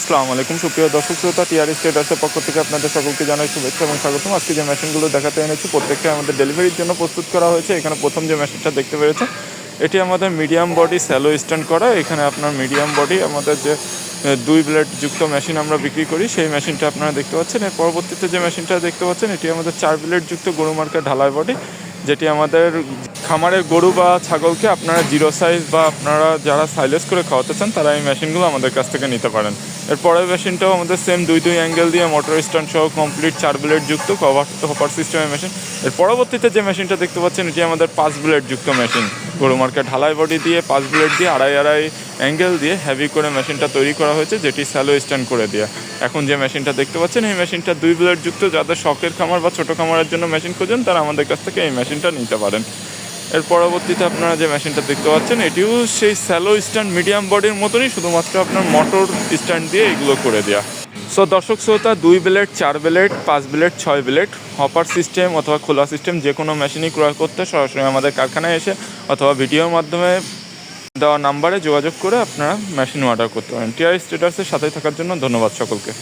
আসসালামু আলাইকুম সুপ্রিয় দর্শক শ্রোতা, টিআর স্টেটাসের পক্ষ থেকে আপনাদের সকলকে জানাই শুভেচ্ছা এবং স্বাগতম। আজকে যে মেশিনগুলো দেখাতে এনেছি প্রত্যেকটা আমাদের ডেলিভারির জন্য প্রস্তুত করা হয়েছে। এখানে প্রথম যে মেশিনটা দেখতে পেরেছেন এটি আমাদের মিডিয়াম বডি স্যালো স্ট্যান্ড করা। এখানে আপনার মিডিয়াম বডি আমাদের যে 2 ব্লেড যুক্ত মেশিন আমরা বিক্রি করি সেই মেশিনটা আপনারা দেখতে পাচ্ছেন। এর পরবর্তীতে যে মেশিনটা দেখতে পাচ্ছেন এটি আমাদের 4 ব্লেড যুক্ত গরু মার্কা ঢালাই বডি, যেটি আমাদের খামারের গরু বা ছাগলকে আপনারা জিরো সাইজ বা আপনারা যারা সাইলেজ করে খাওয়াতে চান তারা এই মেশিনগুলো আমাদের কাছ থেকে নিতে পারেন। এর পরের মেশিনটাও আমাদের সেম 2 অ্যাঙ্গেল দিয়ে মোটর স্ট্যান্ড সহ কমপ্লিট 4 ব্লেড যুক্ত হপার সিস্টেমের মেশিন। এর পরবর্তীতে যে মেশিনটা দেখতে পাচ্ছেন এটি আমাদের 5 ব্লেড যুক্ত মেশিন, গরু মার্কা ঢালাই বডি দিয়ে 5 ব্লেড দিয়ে আড়াই অ্যাঙ্গেল দিয়ে হেভি করে মেশিনটা তৈরি করা হয়েছে, যেটি স্যালো স্ট্যান্ড করে দেওয়া। এখন যে মেশিনটা দেখতে পাচ্ছেন এই মেশিনটা 2 ব্লেড যুক্ত। যাদের শখের খামার বা ছোটো খামারের জন্য মেশিন খোঁজেন তারা আমাদের কাছ থেকে এই মেশিনটা নিতে পারেন। এর পরবর্তীতে আপনারা যে মেশিনটা দেখতে পাচ্ছেন এটিও সেই স্যালো স্ট্যান্ড মিডিয়াম বডির মতনই, শুধুমাত্র আপনার মোটর স্ট্যান্ড দিয়ে এগুলো করে দেওয়া। সো দর্শক শ্রোতা, 2 blade, 4 blade, 5 blade, 6 blade hopper system অথবা খোলা সিস্টেম যে কোনো মেশিনই ক্রয় করতে সরাসরি আমাদের কারখানায় এসে অথবা ভিডিওর মাধ্যমে দেওয়া নাম্বারে যোগাযোগ করে আপনারা মেশিন অর্ডার করতে পারেন। টিআর স্টেটাসের সাথে থাকার জন্য ধন্যবাদ সকলকে।